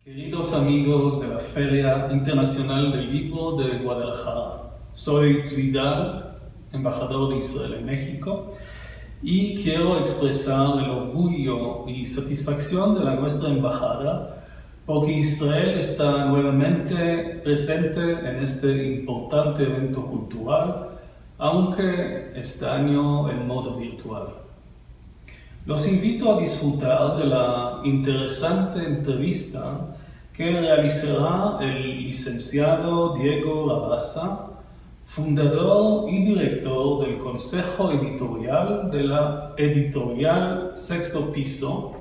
Queridos amigos de la Feria Internacional del Libro de Guadalajara, soy Inbal, embajador de Israel en México, y quiero expresar el orgullo y satisfacción de nuestra embajada porque Israel está nuevamente presente en este importante evento cultural, aunque este año en modo virtual. Los invito a disfrutar de la interesante entrevista que realizará el licenciado Diego Labaza, fundador y director del Consejo Editorial de la editorial Sexto Piso,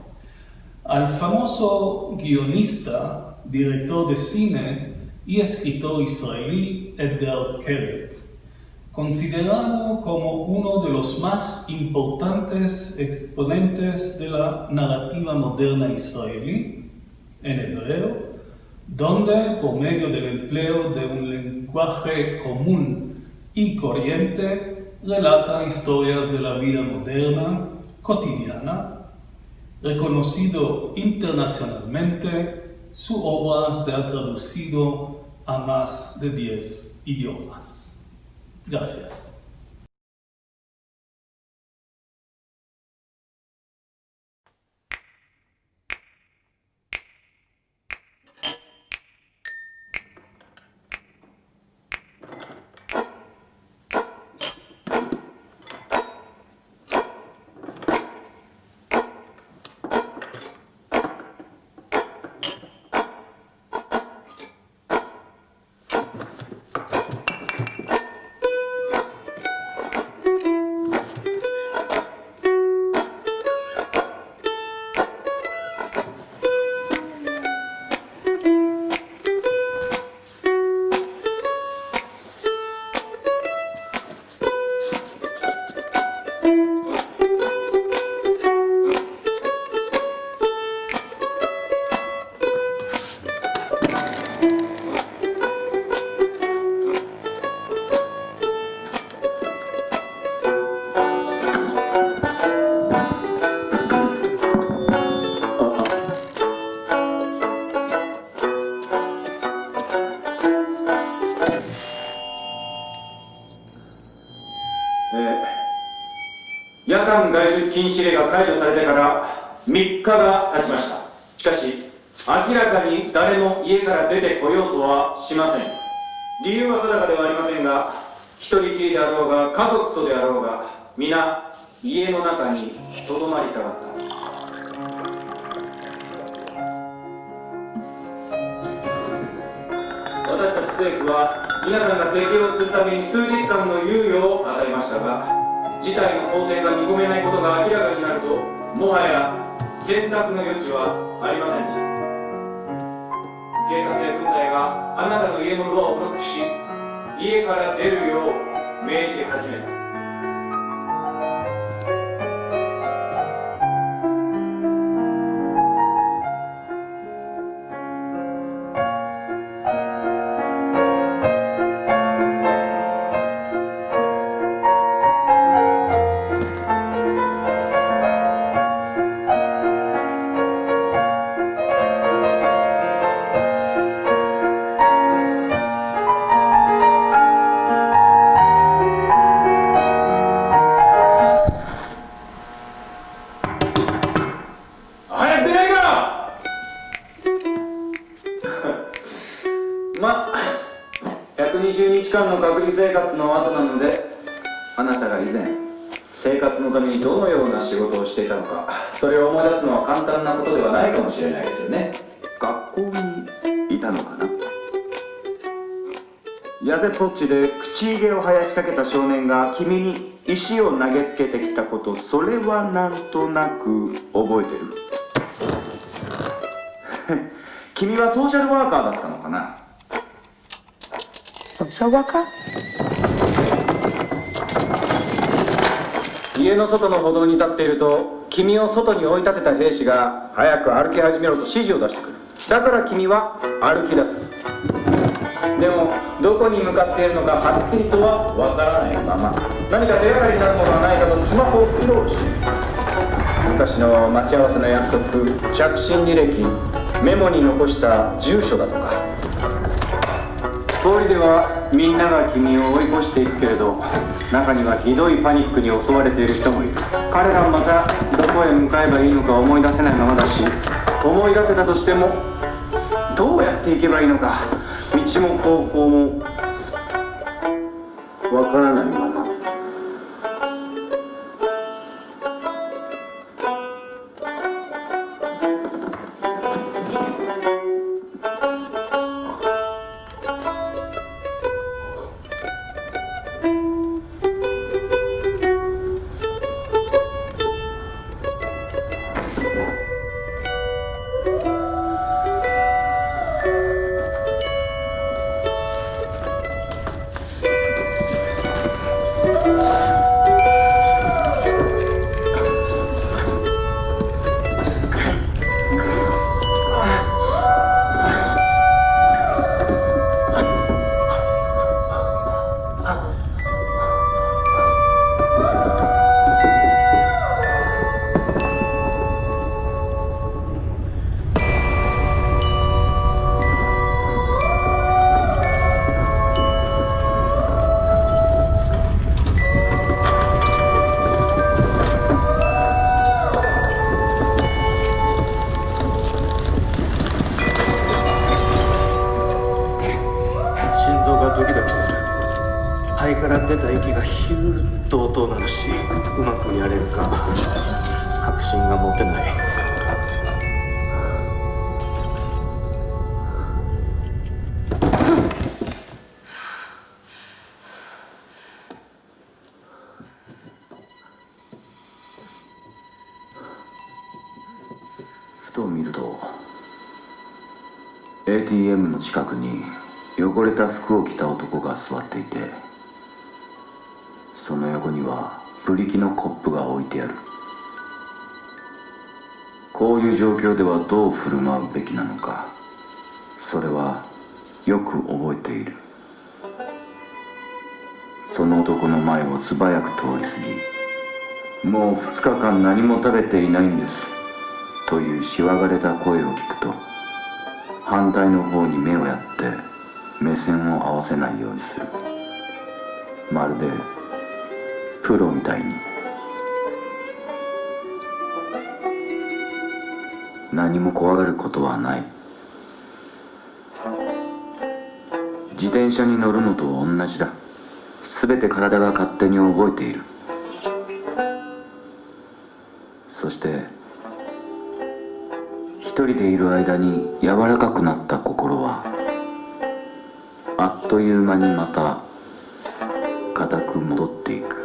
al famoso guionista, director de cine y escritor israelí Etgar Keret, considerado como uno de los más importantes exponentes de la narrativa moderna israelí, en hebreo, donde por medio del empleo de un lenguaje común y corriente relata historias de la vida moderna, cotidiana. Reconocido internacionalmente, su obra se ha traducido a más de 10 idiomas. Gracias.夜間外出禁止令が解除されてから3日が経ちました。しかし、明らかに誰も家から出てこようとはしません。理由は定かではありませんが、一人きりであろうが家族とであろうが、皆家の中にとどまりたかった。私たち政府は皆さんが適応するために数日間の猶予を与えましたが、事態の好転が見込めないことが明らかになると、もはや選択の余地はありませんでした。警察や軍隊があなたの家のドアをノックし、家から出るよう命じ始めた。120日間の隔離生活の後なので、あなたが以前生活のためにどのような仕事をしていたのか、それを思い出すのは簡単なことではないかもしれないですよね。学校にいたのかな。ヤゼポッチで口ひげを生やしかけた少年が君に石を投げつけてきたこと、それはなんとなく覚えてる？君はソーシャルワーカーだったのかな。ソーシャルワーカー？家の外の歩道に立っていると、君を外に追い立てた兵士が早く歩き始めろと指示を出してくる。だから君は歩き出す。でもどこに向かっているのかはっきりとはわからないまま、何か手がかりになるものはないかとスマホをスクロールし、昔の待ち合わせの約束、着信履歴、メモに残した住所だとか。通りではみんなが君を追い越していくけれど、中にはひどいパニックに襲われている人もいる。彼らもまたどこへ向かえばいいのか思い出せないままだし、思い出せたとしてもどうやって行けばいいのか、道も方法もわからないまま。出た息がヒューッと音を鳴るし、うまくやれるか確信が持てない。ふと見ると ATM の近くに汚れた服を着た男が座っていて、その横にはブリキのコップが置いてある。こういう状況ではどう振る舞うべきなのか、それはよく覚えている。その男の前を素早く通り過ぎ、もう2日間何も食べていないんですというしわがれた声を聞くと、反対の方に目をやって目線を合わせないようにする。まるでプロみたいに。何も怖がることはない。自転車に乗るのと同じだ。すべて体が勝手に覚えている。そして一人でいる間に柔らかくなった心はあっという間にまた固く戻っていく。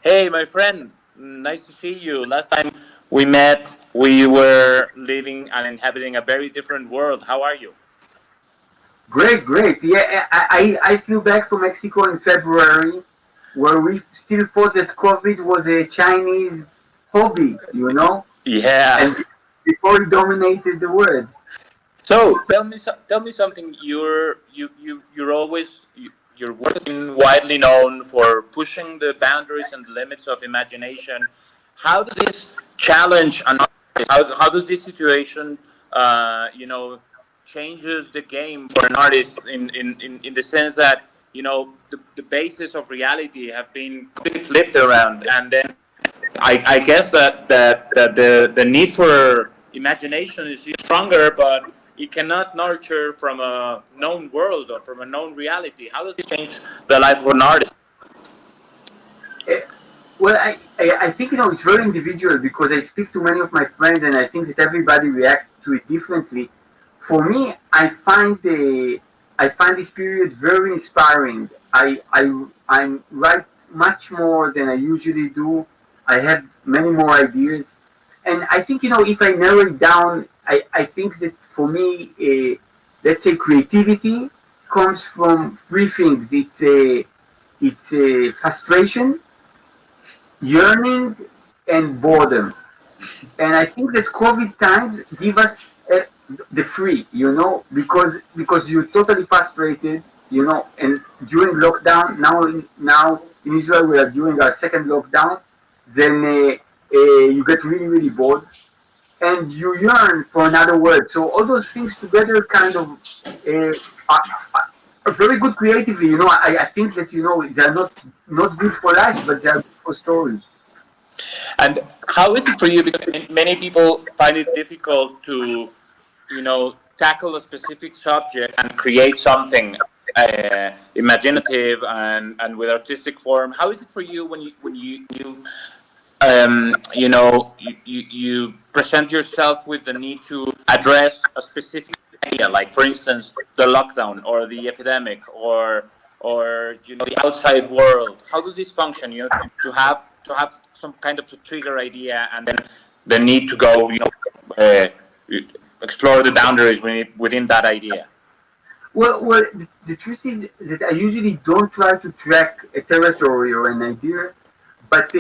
Hey, my friend, nice to see you. Last time we met, we were living and inhabiting a very different world. How are you? Great. Yeah, I flew back from Mexico in February, where we still thought that COVID was a Chinese hobby, you know? Yeah. And before it dominated the world. So tell me something. your work has been widely known for pushing the boundaries and the limits of imagination. How does this challenge an artist? How does this situation, changes the game for an artist in the sense that, the basis of reality have been flipped around, and then I guess that the need for imagination is stronger, but it cannot nurture from a known world or from a known reality. How does it change the life of an artist? Well, I think, it's very individual, because I speak to many of my friends and I think that everybody reacts to it differently. For me, I find this period very inspiring. I write much more than I usually do. I have many more ideas. And I think, if I narrow it down, I think that for me, let's say creativity comes from three things. It's a frustration, yearning, and boredom. And I think that COVID times give us the free, because you're totally frustrated, and during lockdown, now in Israel we are doing our second lockdown, then you get really, really bored, and you yearn for another world. So all those things together kind of are very good creatively. I think that, they're not good for life, but they're good for stories. And how is it for you? Because many people find it difficult to, tackle a specific subject and create something imaginative and with artistic form. How is it for you when you present yourself with the need to address a specific idea, like for instance the lockdown or the epidemic or the outside world? How does this function? To have some kind of trigger idea and then the need to go explore the boundaries within that idea. Well, the truth is that I usually don't try to track a territory or an idea, but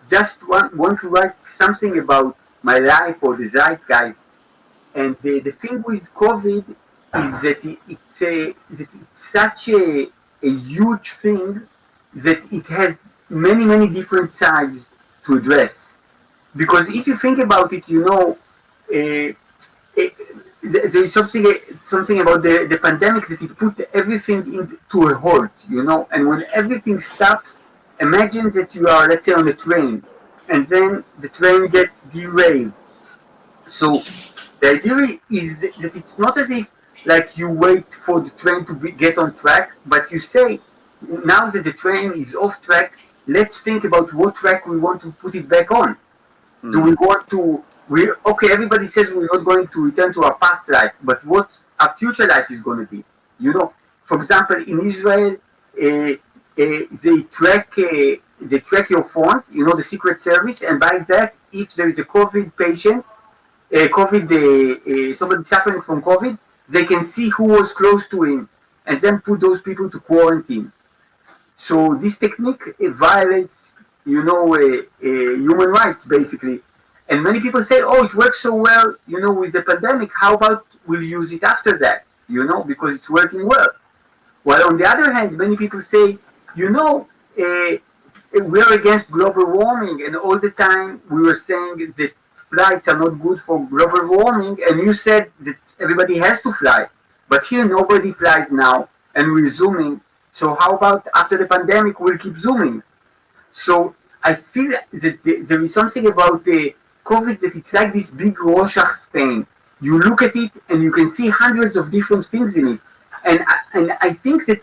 just want to write something about my life or the zeitgeist. And the thing with COVID is that it's such a huge thing that it has many, many different sides to address. Because if you think about it, there is something about the pandemic that it put everything into a halt, and when everything stops, imagine that you are, let's say, on a train, and then the train gets derailed. So the idea is that it's not as if like you wait for the train to get on track, but you say, now that the train is off track, let's think about what track we want to put it back on. Mm. Do we want to? Everybody says we're not going to return to our past life, but what our future life is going to be. For example, in Israel, they track your phones, the Secret Service, and by that, if there is a COVID patient, somebody suffering from COVID, they can see who was close to him, and then put those people to quarantine. So this technique violates, human rights, basically. And many people say, it works so well, with the pandemic, how about we'll use it after that, because it's working well. While on the other hand, many people say, we're against global warming, and all the time we were saying that flights are not good for global warming, and you said that everybody has to fly. But here nobody flies now, and we're zooming. So how about after the pandemic, we'll keep zooming? So I feel that there is something about the COVID that it's like this big Rorschach stain. You look at it and you can see hundreds of different things in it. And I think that,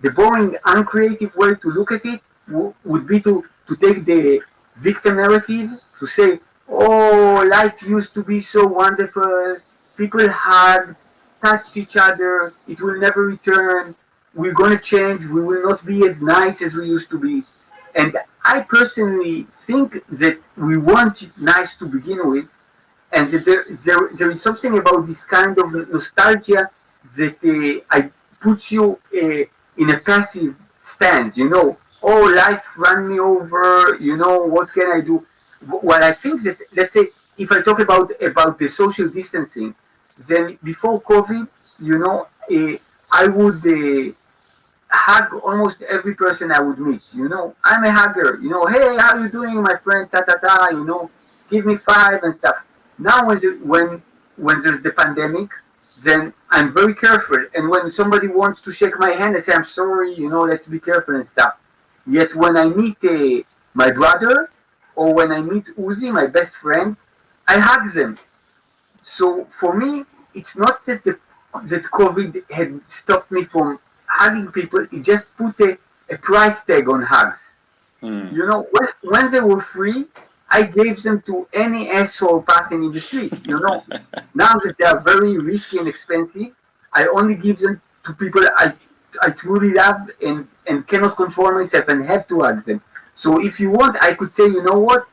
the boring, uncreative way to look at it would be to take the victim narrative, to say, life used to be so wonderful, people hugged, touched each other, it will never return, we're going to change, we will not be as nice as we used to be. And I personally think that we weren't nice to begin with, and that there is something about this kind of nostalgia that puts you in a passive stance, life ran me over, what can I do? Well, I think that, let's say, if I talk about the social distancing, then before COVID, I would hug almost every person I would meet. I'm a hugger. Hey, how you doing, my friend? Ta ta ta. Give me 5 and stuff. Now, when there's the pandemic, then I'm very careful. And when somebody wants to shake my hand, I say, I'm sorry. Let's be careful and stuff. Yet when I meet my brother, or when I meet Uzi, my best friend, I hug them. So for me, it's not that that COVID had stopped me from hugging people. It just put a price tag on hugs. When they were free, I gave them to any asshole passing in the street. Now that they are very risky and expensive, I only give them to people I truly love and cannot control myself and have to hug them. So if you want, I could say, what?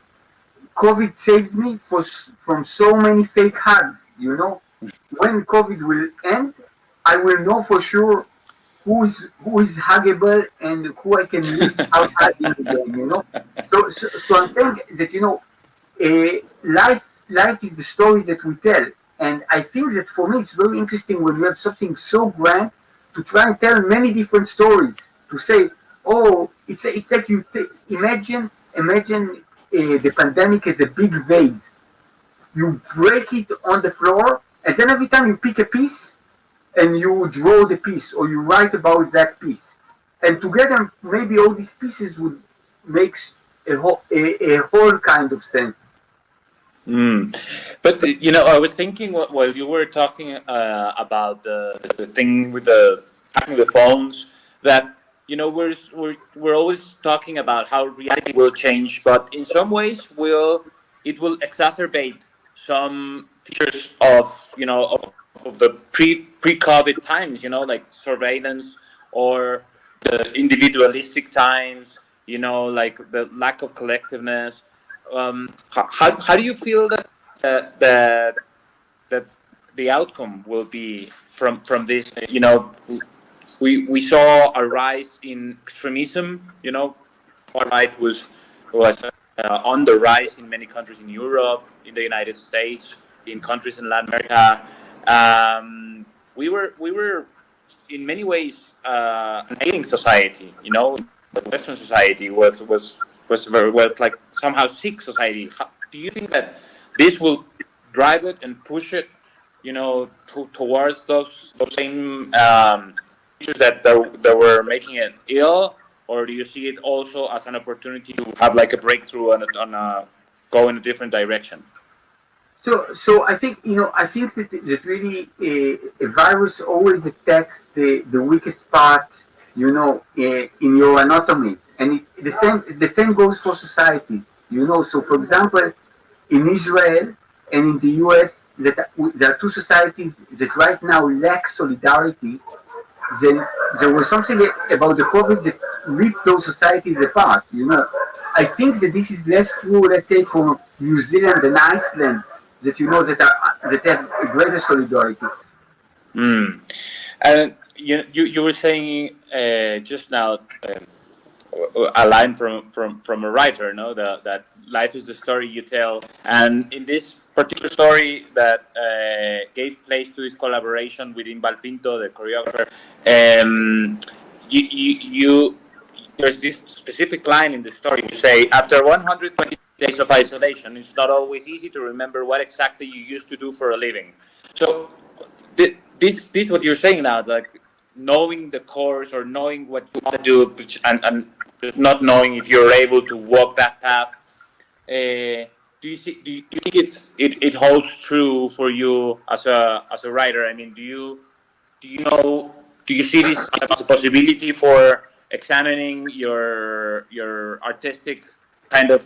COVID saved me from so many fake hugs. When COVID will end, I will know for sure who is huggable and who I can meet outside in the game. So I'm saying that life is the stories that we tell, and I think that for me it's very interesting when you have something so grand to try and tell many different stories. To say, oh, it's like you imagine the pandemic as a big vase. You break it on the floor, and then every time you pick a piece and you draw the piece or you write about that piece, and together maybe all these pieces would make a whole kind of sense. But I was thinking while you were talking about the thing with the phones, that we're always talking about how reality will change, but in some ways it will exacerbate some features of the pre-COVID times, like surveillance or the individualistic times, like the lack of collectiveness. How do you feel that the outcome will be from this? We saw a rise in extremism. Alt-right was on the rise in many countries in Europe, in the United States, in countries in Latin America. We were in many ways an ailing society. The Western society was like somehow sick society. Do you think that this will drive it and push it, towards those same features that were making it ill, or do you see it also as an opportunity to have like a breakthrough and go in a different direction? So I think that really a virus always attacks the weakest part, in your anatomy, and the same goes for societies. So for example, in Israel and in the US, there are two societies that right now lack solidarity. Then there was something about the COVID that ripped those societies apart. I think that this is less true, let's say, for New Zealand and Iceland, that that have a greater solidarity. And you were saying just now a line from a writer, that life is the story you tell, and in this particular story that gave place to this collaboration with Inbal Pinto, the choreographer, there's this specific line in the story. You say, after 120 days of isolation, it's not always easy to remember what exactly you used to do for a living. So this what you're saying now, like knowing the course or knowing what you want to do, and just not knowing if you're able to walk that path. Do you think it holds true for you as a writer? I mean, do you see this as a possibility for examining your artistic kind of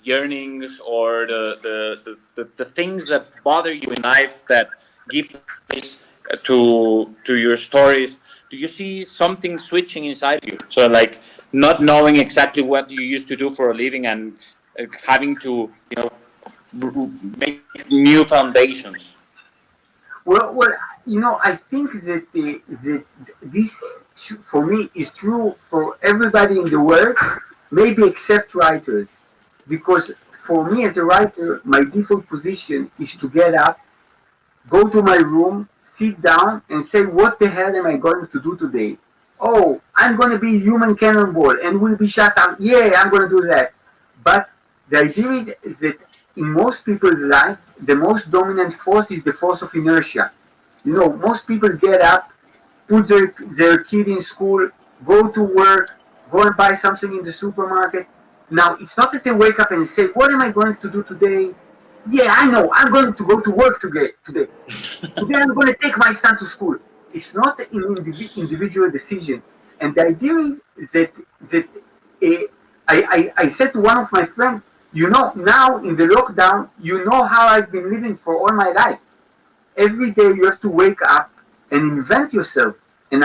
yearnings, or the things that bother you in life that give place to your stories? Do you see something switching inside you? So like not knowing exactly what you used to do for a living and having to make new foundations. Well, I think that this for me is true for everybody in the world, maybe except writers, because for me as a writer, my default position is to get up, go to my room, sit down and say, what the hell am I going to do today? Oh, I'm going to be human cannonball and will be shut down. Yeah, I'm going to do that. But the idea is that in most people's life, the most dominant force is the force of inertia. You know, most people get up, put their kid in school, go to work, go and buy something in the supermarket. Now, it's not that they wake up and say, what am I going to do today? Yeah, I know, I'm going to go to work today. Today I'm going to take my son to school. It's not an individual decision. And the idea is that I said to one of my friends, you know, now in the lockdown, you know how I've been living for all my life. Every day you have to wake up and invent yourself and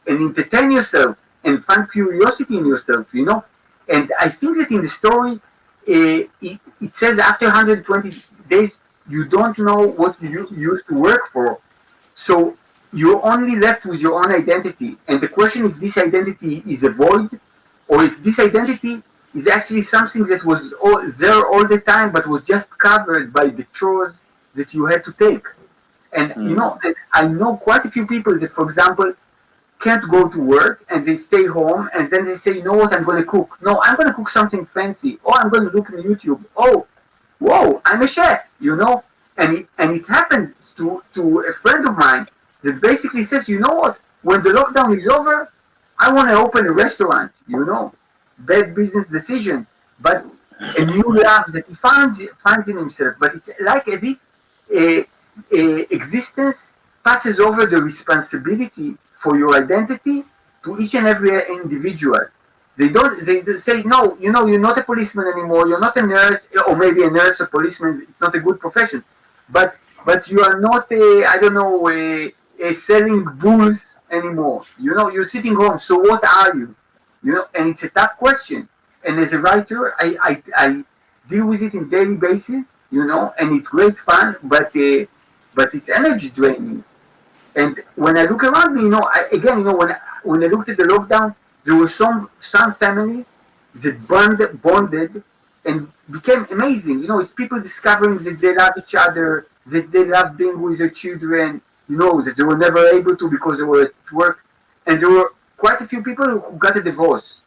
entertain yourself and find curiosity in yourself, you know. And I think that in the story, it says after 120 days, you don't know what you used to work for. So you're only left with your own identity. And the question if this identity is a void or if this identity is actually something that was there all the time but was just covered by the chores that you had to take. And you know, and I know quite a few people that, for example, can't go to work and they stay home and then they say, you know what, I'm going to cook. No, I'm going to cook something fancy. Oh, I'm going to look on YouTube. Oh, whoa, I'm a chef, you know. And it happens to a friend of mine that basically says, you know what, when the lockdown is over, I want to open a restaurant, you know. Bad business decision, but a new love that he finds in himself. But it's like as if existence passes over the responsibility for your identity to each and every individual. They say, no, you know, you're not a policeman anymore, you're not a nurse, or maybe a nurse or policeman, it's not a good profession. But you are not selling booze anymore. You know, you're sitting home, so what are you? You know, and it's a tough question. And as a writer, I deal with it on a daily basis, you know, and it's great fun, but it's energy draining. And when I look around me, you know, when I looked at the lockdown, there were some families that bonded and became amazing. You know, it's people discovering that they love each other, that they love being with their children, you know, that they were never able to because they were at work. And there were quite a few people who got a divorce.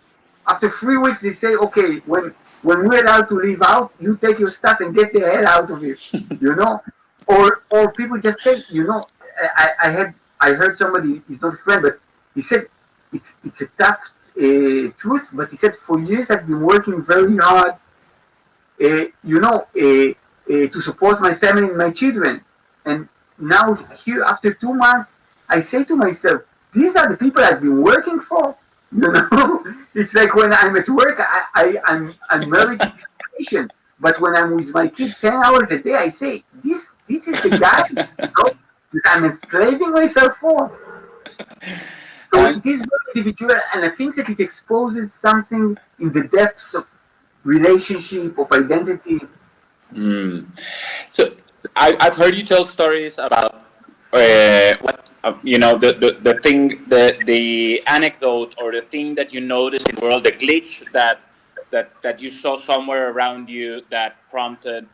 After 3 weeks, they say, okay, when we're allowed to leave out, you take your stuff and get the hell out of here, you know? Or people just say, you know, I heard somebody, he's not a friend, but he said, it's a tough truth, but he said, for years I've been working very hard, you know, to support my family and my children. And now here, after 2 months, I say to myself, these are the people I've been working for, you know. It's like when I'm at work, I'm married to expectation, but when I'm with my kid 10 hours a day, I say, this is the guy, you know, that I'm enslaving myself for. So it is very individual, and I think that it exposes something in the depths of relationship, of identity. So I've heard you tell stories about what you know, the thing, the anecdote or the thing that you noticed in the world, the glitch that you saw somewhere around you that prompted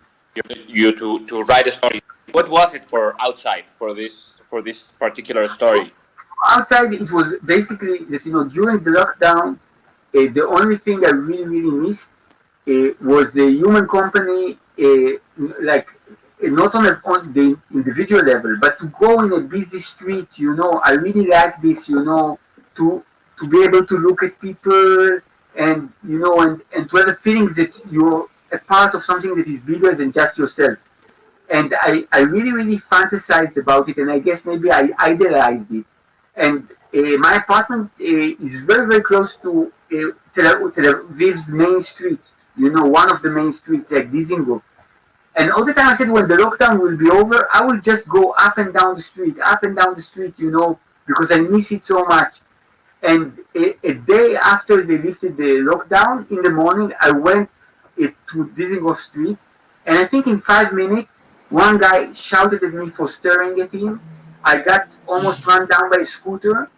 you to write a story. What was it for this particular story? Outside, it was basically that, you know, during the lockdown, the only thing I really missed was the human company, like not on the individual level, but to go in a busy street, you know. I really like this, you know, to be able to look at people and, you know, and to have a feeling that you're a part of something that is bigger than just yourself. And I really fantasized about it, and I guess maybe I idealized it. And my apartment is very close to Tel Aviv's main street, you know, one of the main streets, like Dizengoff. And all the time I said, when the lockdown will be over, I will just go up and down the street, you know, because I miss it so much. And a day after they lifted the lockdown, in the morning, I went to Dizengoff Street, and I think in 5 minutes, one guy shouted at me for staring at him. I got almost run down by a scooter,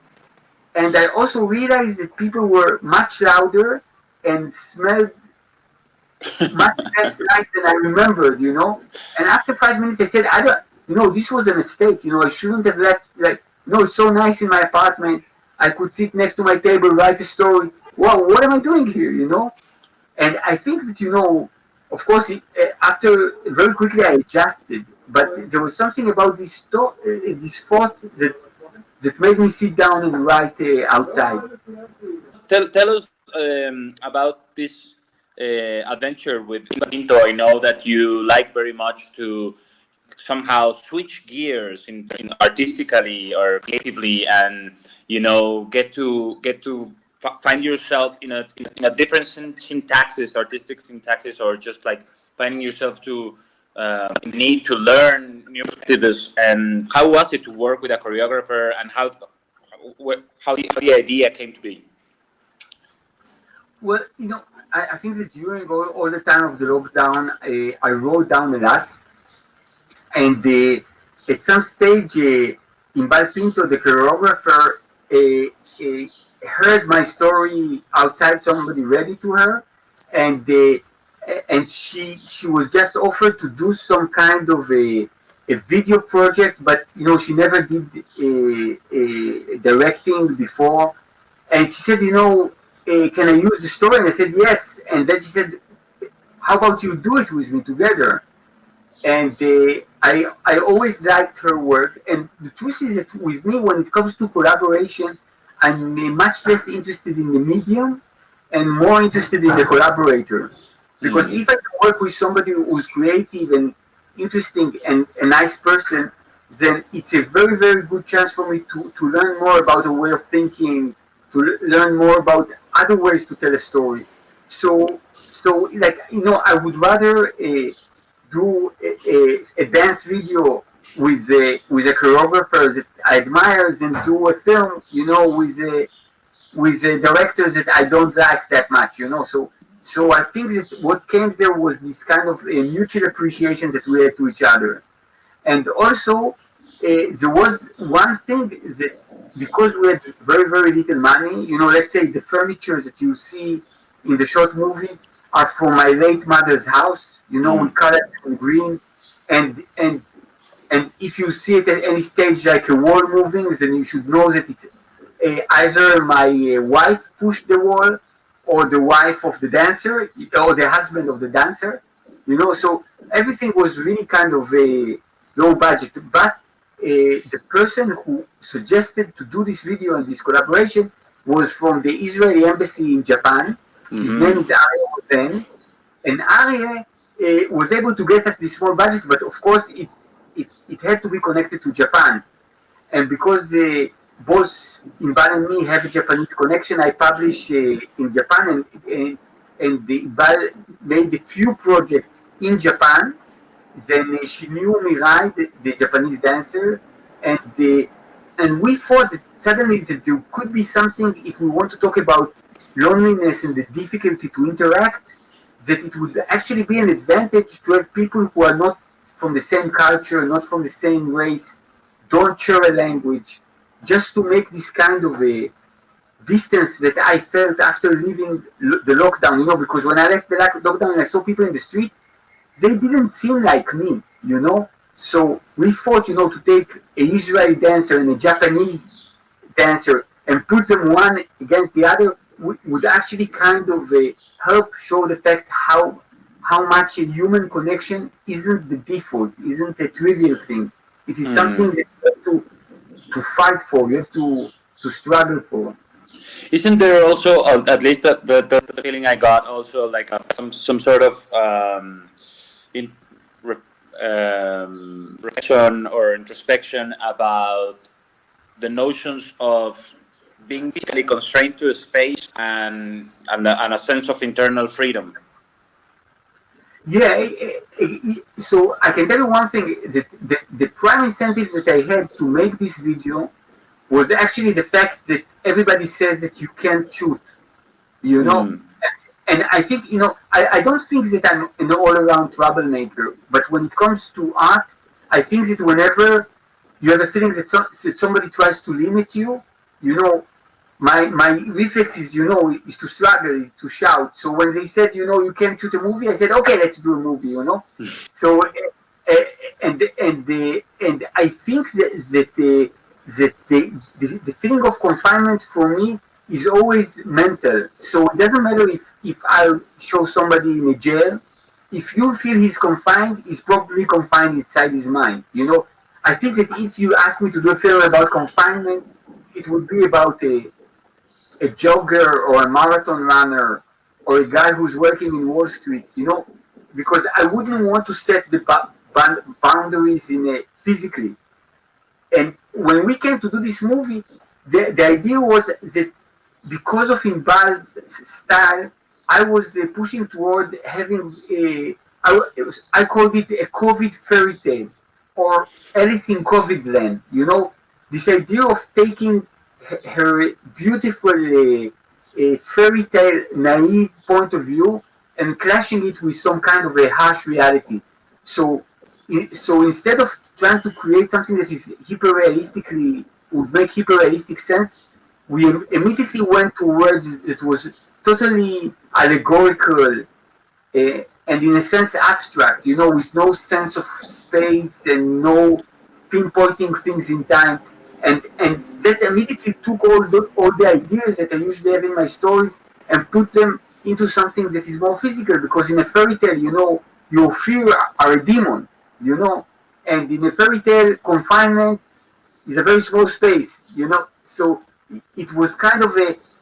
and I also realized that people were much louder and smelled much less nice than I remembered, you know. And after 5 minutes, I said, this was a mistake. I shouldn't have left. Like, it's so nice in my apartment. I could sit next to my table, write a story. Wow, what am I doing here? And I think that of course, after very quickly I adjusted. But there was something about this thought that made me sit down and write outside. Tell us about this adventure with Inbal Pinto. I know that you like very much to somehow switch gears in artistically or creatively, and get to find yourself in a different syntaxis, artistic syntaxis, or just like finding yourself to need to learn new perspectives. And how was it to work with a choreographer, and how the idea came to be? Well, I think that during all the time of the lockdown, I wrote down a lot. And at some stage, Inbal Pinto, the choreographer, heard my story outside. Somebody read it to her, and she was just offered to do some kind of a video project, but she never did directing before. And she said, can I use the story? And I said yes. And then she said, how about you do it with me together? And I always liked her work. And the truth is that with me, when it comes to collaboration, I'm much less interested in the medium and more interested in the collaborator. Because if I can work with somebody who's creative and interesting and a nice person, then it's a very, very good chance for me to learn more about a way of thinking, to learn more about other ways to tell a story. So I would rather do a dance video with a choreographer that I admire than do a film, with a director that I don't like that much, So I think that what came there was this kind of mutual appreciation that we had to each other. And also, there was one thing that, because we had very, very little money, let's say the furniture that you see in the short movies are from my late mother's house. We colored it in green. And if you see it at any stage like a wall moving, then you should know that it's either my wife pushed the wall, or the wife of the dancer, or the husband of the dancer, so everything was really kind of a low budget. But the person who suggested to do this video and this collaboration was from the Israeli embassy in Japan. His name is Aryeh Rosen, and Aryeh was able to get us this small budget, but of course it had to be connected to Japan. And because both Inbal and me have a Japanese connection, I published in Japan, and Inbal made a few projects in Japan. Then she knew Mirai, the Japanese dancer, and we thought that suddenly that there could be something, if we want to talk about loneliness and the difficulty to interact, that it would actually be an advantage to have people who are not from the same culture, not from the same race, don't share a language, just to make this kind of a distance that I felt after leaving the lockdown, because when I left the lockdown and I saw people in the street, they didn't seem like me, So we thought, to take an Israeli dancer and a Japanese dancer and put them one against the other would actually kind of help show the fact how much a human connection isn't the default, isn't a trivial thing. It is something that you have to fight for, you have to struggle for. Isn't there also, at least the feeling I got, also like some sort of reflection or introspection about the notions of being physically constrained to a space and a sense of internal freedom? Yeah, so I can tell you one thing, that the prime incentive that I had to make this video was actually the fact that everybody says that you can't shoot, And I think, I don't think that I'm an all-around troublemaker, but when it comes to art, I think that whenever you have a feeling that somebody tries to limit you, my reflex is, is to struggle, is to shout. So when they said, you can't shoot a movie, I said, okay, let's do a movie, So and I think that the feeling of confinement for me is always mental. So it doesn't matter if I show somebody in a jail. If you feel he's confined, he's probably confined inside his mind. You know, I think that if you ask me to do a film about confinement, it would be about a jogger or a marathon runner or a guy who's working in Wall Street. You know, because I wouldn't want to set the boundaries physically. And when we came to do this movie, the idea was that because of Inbal's style, I was pushing toward having I called it a COVID fairy tale, or Alice in COVID land. You know, this idea of taking her beautiful fairy tale naive point of view and clashing it with some kind of a harsh reality. So instead of trying to create something that is would make hyper-realistic sense, we immediately went towards it was totally allegorical and in a sense abstract, you know, with no sense of space and no pinpointing things in time. And that immediately took all the ideas that I usually have in my stories and put them into something that is more physical, because in a fairy tale, you know, your fear are a demon, you know, and in a fairy tale, confinement is a very small space, you know. So it was kind of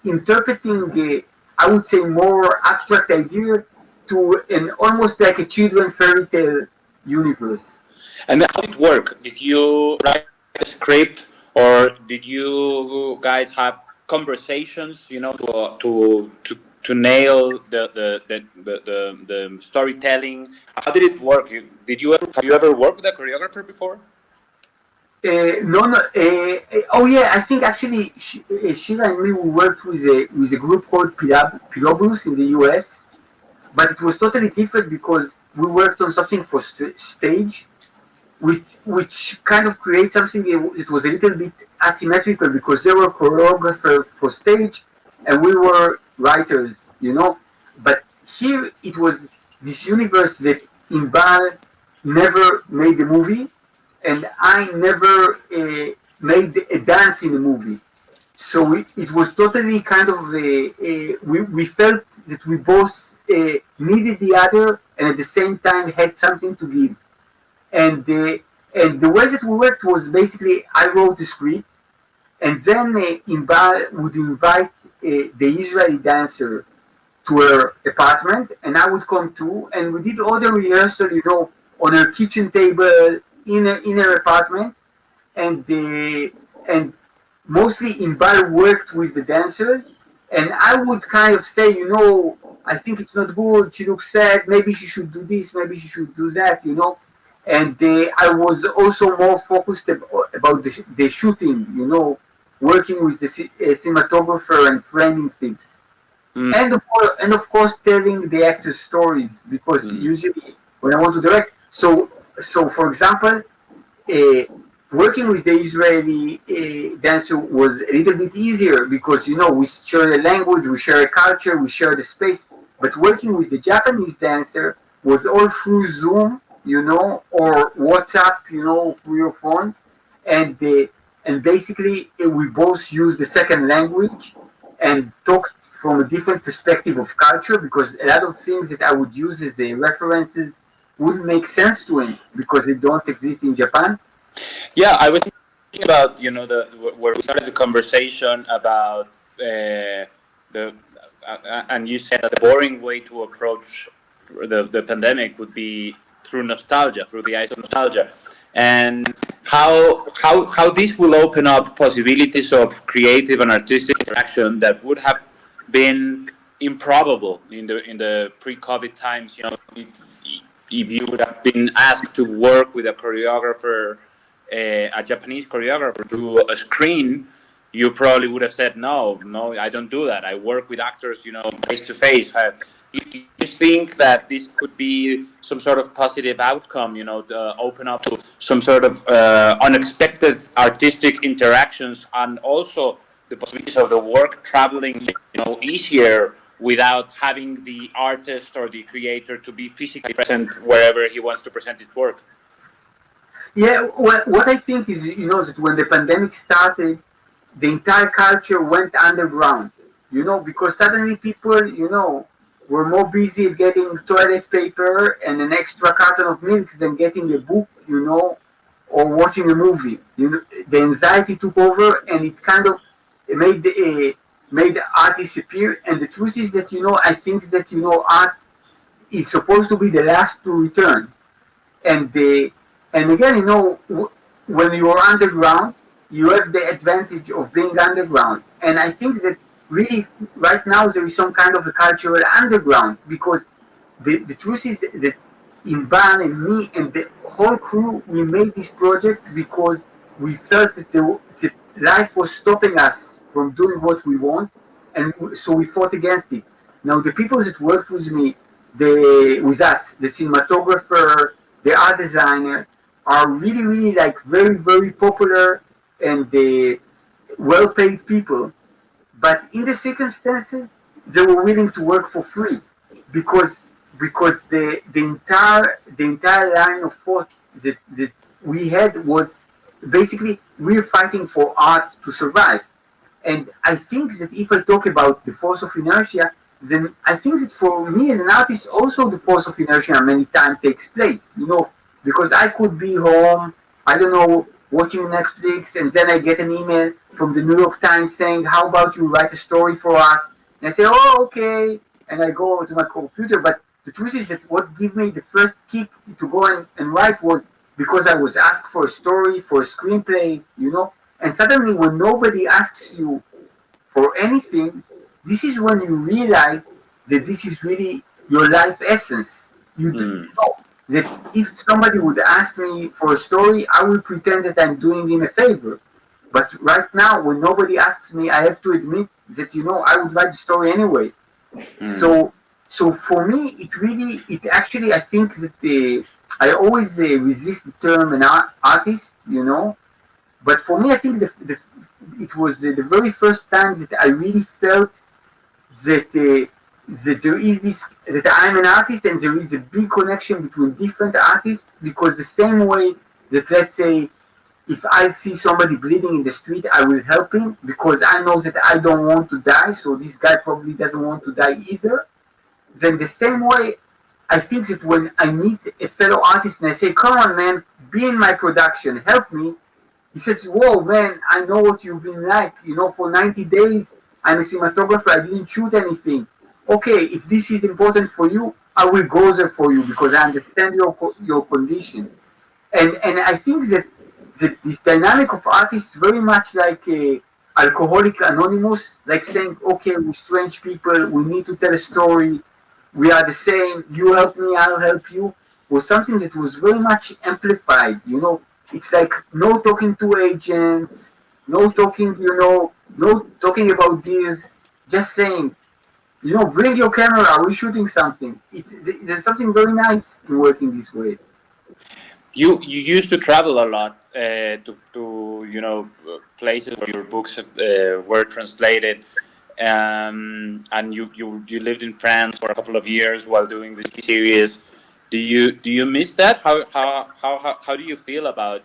interpreting I would say more abstract idea to an almost like a children fairy tale universe. And how did it work? Did you write a script, or did you guys have conversations, you know, to nail the storytelling? How did it work? Have you ever worked with a choreographer before? No. Oh yeah, I think actually Shira and me, we worked with a group called Pilobus in the US, but it was totally different because we worked on something for stage, which kind of creates something. It was a little bit asymmetrical because they were choreographers for stage and we were writers, you know. But here it was this universe that Inbal never made a movie, and I never made a dance in a movie. So it was totally kind of, we felt that we both needed the other and at the same time had something to give. And the way that we worked was basically I wrote the script, and then Inbal would invite the Israeli dancer to her apartment, and I would come too, and we did all the rehearsal, you know, on her kitchen table, in her apartment, and mostly Inbal worked with the dancers, and I would kind of say, you know, I think it's not good, she looks sad, maybe she should do this, maybe she should do that, you know. And I was also more focused about the shooting, you know, working with the cinematographer and framing things. And of course telling the actors stories, because usually when I want to direct, so for example, working with the Israeli dancer was a little bit easier because, you know, we share a language, we share a culture, we share the space. But working with the Japanese dancer was all through Zoom, you know, or WhatsApp, you know, through your phone, and basically we both used the second language and talked from a different perspective of culture, because a lot of things that I would use as references wouldn't make sense to him because they don't exist in Japan. Yeah, I was thinking about, you know, where we started the conversation about and you said that the boring way to approach the pandemic would be through nostalgia, through the eyes of nostalgia, and how this will open up possibilities of creative and artistic interaction that would have been improbable in the pre-COVID times. You know, if you would have been asked to work with a choreographer, a Japanese choreographer, through a screen, you probably would have said, no, I don't do that. I work with actors, you know, face to face. You think that this could be some sort of positive outcome, you know, to open up to some sort of unexpected artistic interactions, and also the possibilities of the work traveling, you know, easier without having the artist or the creator to be physically present wherever he wants to present his work? Yeah, what I think is, that when the pandemic started, the entire culture went underground, because suddenly people, were more busy getting toilet paper and an extra carton of milk than getting a book, or watching a movie. The anxiety took over, and it kind of made the art disappear. And the truth is that, I think that, art is supposed to be the last to return. And again, when you are underground, you have the advantage of being underground. And I think that really right now there is some kind of a cultural underground, because the truth is that Inbal and me and the whole crew, we made this project because we felt that life was stopping us from doing what we want, and so we fought against it. Now the people that worked with me, with us, the cinematographer, the art designer, are really, really like very, very popular and well-paid people. But in the circumstances, they were willing to work for free, because the entire line of thought that we had was basically we're fighting for art to survive. And I think that if I talk about the force of inertia, then I think that for me as an artist, also the force of inertia many times takes place, because I could be home, I don't know, watching Netflix, and then I get an email from the New York Times saying, how about you write a story for us? And I say, oh, okay. And I go to my computer. But the truth is that what gave me the first kick to go and write was because I was asked for a story, for a screenplay, And suddenly when nobody asks you for anything, this is when you realize that this is really your life essence. You know that if somebody would ask me for a story, I will pretend that I'm doing him a favor. But right now, when nobody asks me, I have to admit that, I would write the story anyway. So for me, it actually, I think that I always resist the term an artist, But for me, I think it was the very first time that I really felt that there is that I'm an artist, and there is a big connection between different artists, because the same way that, let's say, if I see somebody bleeding in the street, I will help him because I know that I don't want to die, so this guy probably doesn't want to die either. Then the same way, I think that when I meet a fellow artist and I say, come on, man, be in my production, help me, he says, whoa, man, I know what you've been like, for 90 days, I'm a cinematographer, I didn't shoot anything. Okay, if this is important for you, I will go there for you because I understand your condition. And I think that this dynamic of artists very much like Alcoholic Anonymous, like saying, okay, we're strange people, we need to tell a story, we are the same, you help me, I'll help you, was something that was very much amplified, It's like no talking to agents, no talking, no talking about deals, just saying, bring your camera, we're shooting something. There's something very nice in working this way. You used to travel a lot to places where your books were translated, and you lived in France for a couple of years while doing this series. Do you miss that? How do you feel about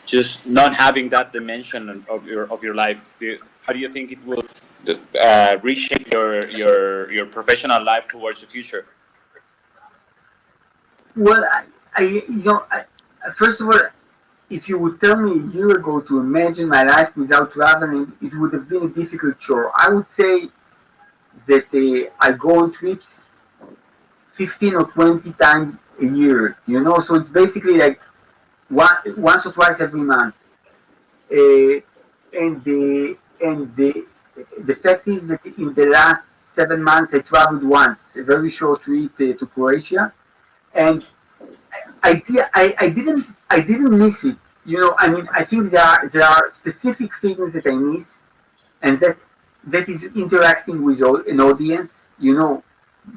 just not having that dimension of your life? How do you think it will reshape your professional life towards the future? Well, first of all, if you would tell me a year ago to imagine my life without traveling, it would have been a difficult chore. I would say that I go on trips 15 or 20 times a year, so it's basically like once or twice every month. And the fact is that in the last 7 months I traveled once, a very short trip to Croatia, and I didn't miss it. I think there are specific things that I miss, and that is interacting with an audience,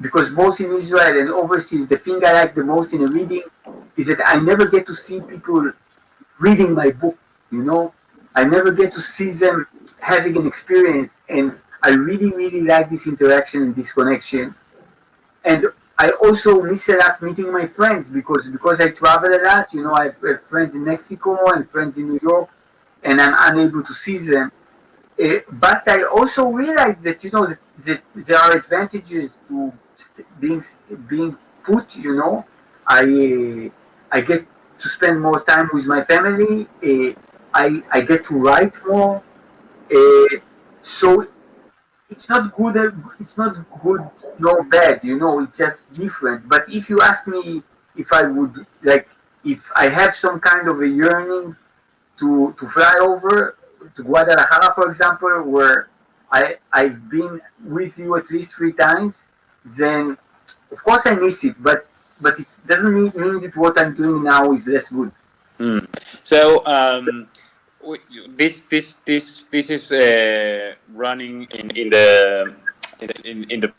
because both in Israel and overseas, the thing I like the most in a reading is that I never get to see people reading my book, I never get to see them having an experience, and I really, really like this interaction and this connection. And I also miss a lot meeting my friends because I travel a lot. I have friends in Mexico and friends in New York, and I'm unable to see them. But I also realize that that there are advantages to being put. I get to spend more time with my family. I get to write more. So it's not good. It's not good nor bad. It's just different. But if you ask me if I would if I have some kind of a yearning to fly over to Guadalajara, for example, where I've been with you at least 3 times, then of course I miss it. But it doesn't mean that what I'm doing now is less good. So this is running in the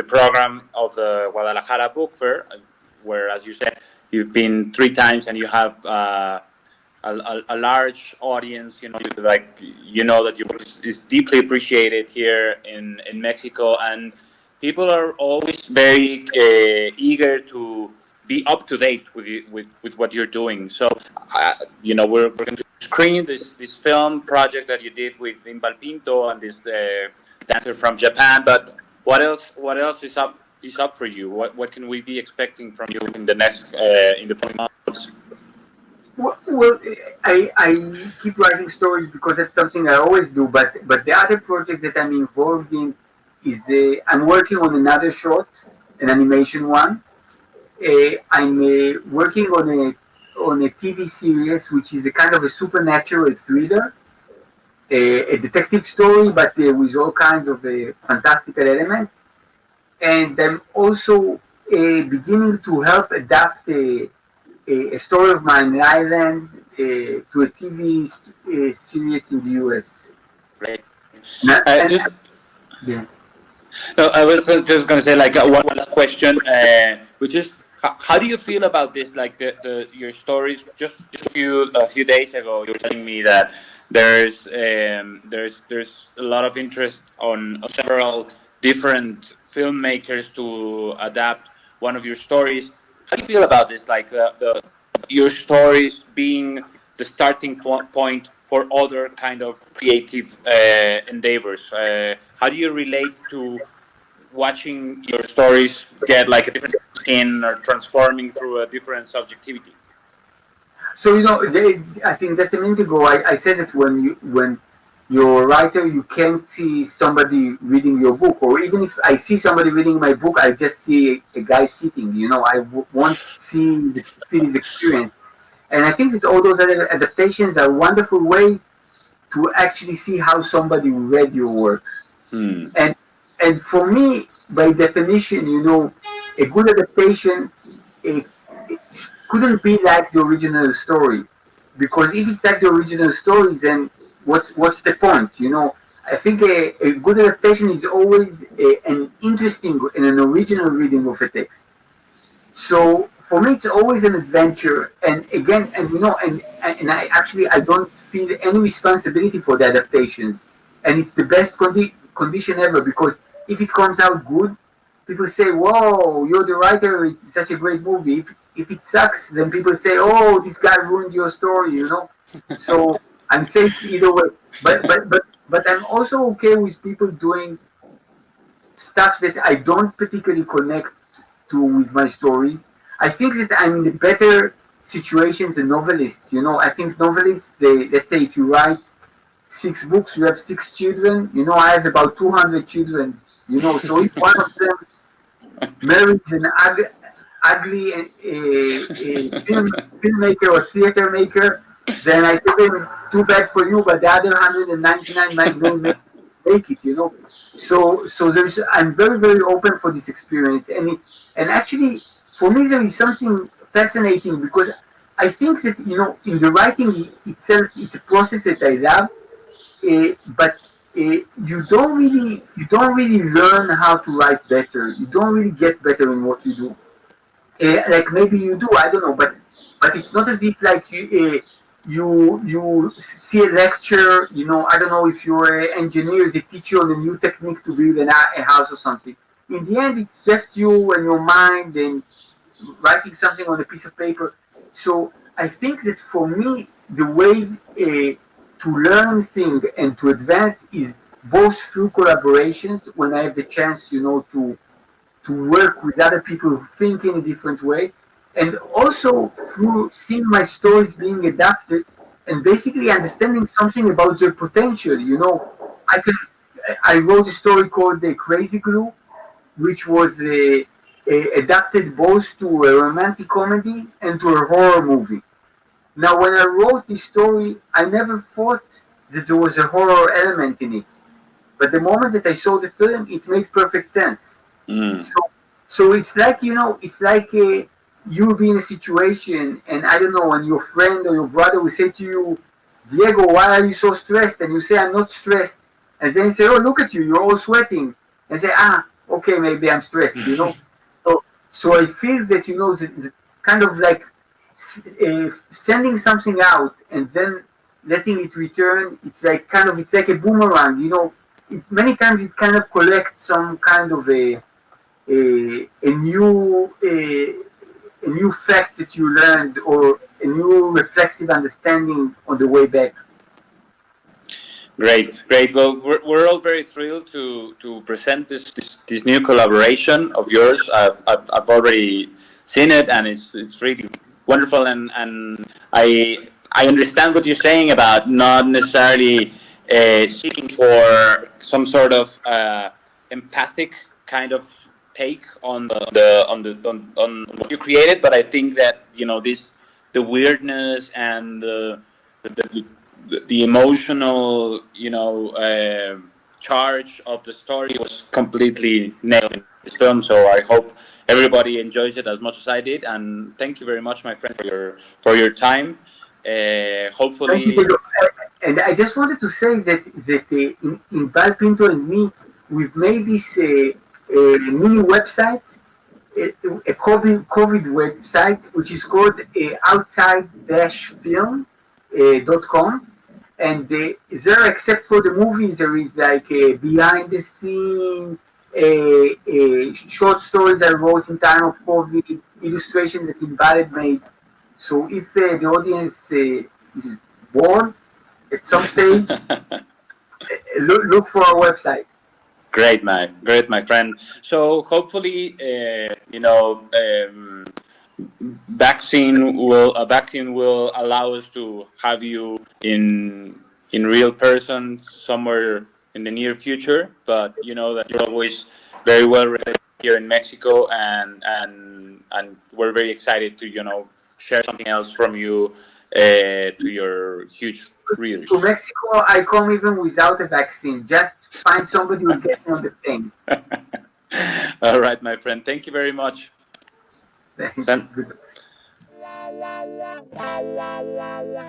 program of the Guadalajara Book Fair, where, as you said, you've been 3 times and you have a large audience. That your work is deeply appreciated here in Mexico, and people are always very eager to be up to date with what you're doing. So we're going to screen this film project that you did with Inbal Pinto and this dancer from Japan. But what else is up for you? What can we be expecting from you in the next in the coming months? Well, I keep writing stories because that's something I always do. But the other projects that I'm involved in is I'm working on another short, an animation one. I'm working on a TV series which is a kind of a supernatural thriller, a detective story, but with all kinds of fantastical elements. And I'm also beginning to help adapt a story of mine in Ireland to a TV series in the US. Great. Yeah. No, I was just going to say one last question, which is how do you feel about this? Your stories. Just a few days ago, you were telling me that there's a lot of interest on several different filmmakers to adapt one of your stories. How do you feel about this? Your stories being the starting point for other kind of creative endeavors. How do you relate to watching your stories get a different skin or transforming through a different subjectivity? So I think just a minute ago I said that when you're a writer, you can't see somebody reading your book, or even if I see somebody reading my book, I just see a guy sitting. I won't feel his experience. And I think that all those other adaptations are wonderful ways to actually see how somebody read your work. And for me, by definition, a good adaptation it couldn't be like the original story, because if it's like the original story, then what's the point? I think a good adaptation is always an interesting and an original reading of a text. So for me, it's always an adventure. And again, and I don't feel any responsibility for the adaptations. And it's the best condition ever, because if it comes out good, people say, "Whoa, you're the writer! It's such a great movie." If it sucks, then people say, "Oh, this guy ruined your story," So I'm safe either way. But I'm also okay with people doing stuff that I don't particularly connect to with my stories. I think that I'm in a better situation than novelists. I think novelists, let's say if you write 6 books, you have 6 children. I have about 200 children. So if one of them marries an ugly filmmaker or theater maker, then I say, too bad for you, but the other 199 might make it, So I'm very, very open for this experience. And actually, for me, there is something fascinating, because I think that, in the writing itself, it's a process that I love, but you don't really learn how to write better. You don't really get better in what you do. Maybe you do, I don't know, but it's not as if you see a lecture, I don't know if you're an engineer, they teach you on a new technique to build a house or something. in the end, it's just you and your mind and writing something on a piece of paper. So I think that for me, the way to learn things and to advance is both through collaborations, when I have the chance, you know, to work with other people who think in a different way, and also through seeing my stories being adapted and basically understanding something about their potential. You know, I wrote a story called The Crazy Glue, which was adapted both to a romantic comedy and to a horror movie. Now, when I wrote this story, I never thought that there was a horror element in it. But the moment that I saw the film, it made perfect sense. So it's like, you know, it's like you'll be in a situation, and I don't know, and your friend or your brother will say to you, Diego, why are you so stressed? And you say, I'm not stressed. And then you say, oh, look at you, you're all sweating. And say, okay, maybe I'm stressed, you know. So I feel that, you know, the kind of like sending something out and then letting it return, it's like a boomerang, you know. Many times it kind of collects some kind of a new fact that you learned, or a new reflexive understanding on the way back. Great. Well, we're all very thrilled to present this new collaboration of yours. I've already seen it, and it's really wonderful. And I understand what you're saying about not necessarily seeking for some sort of empathic kind of take on what you created, but I think that, you know, the weirdness and the emotional, you know, charge of the story was completely nailed in this film. So I hope everybody enjoys it as much as I did. And thank you very much, my friend, for your time. Hopefully. And I just wanted to say that Inbal Pinto and me, we've made this mini website, a COVID website, which is called outside-film.com. And there, except for the movies, there is like behind the scene, short stories I wrote in time of COVID, illustrations that Inbal made. So if the audience is bored at some stage, look for our website. Great, my friend. So hopefully, you know, vaccine will allow us to have you in real person somewhere in the near future. But you know that you're always very well read here in Mexico, and we're very excited to, you know, share something else from you to your huge readers. To Mexico, I come even without a vaccine. Just find somebody who will get me on the plane. All right, my friend. Thank you very much. Thanks. La la la la la la la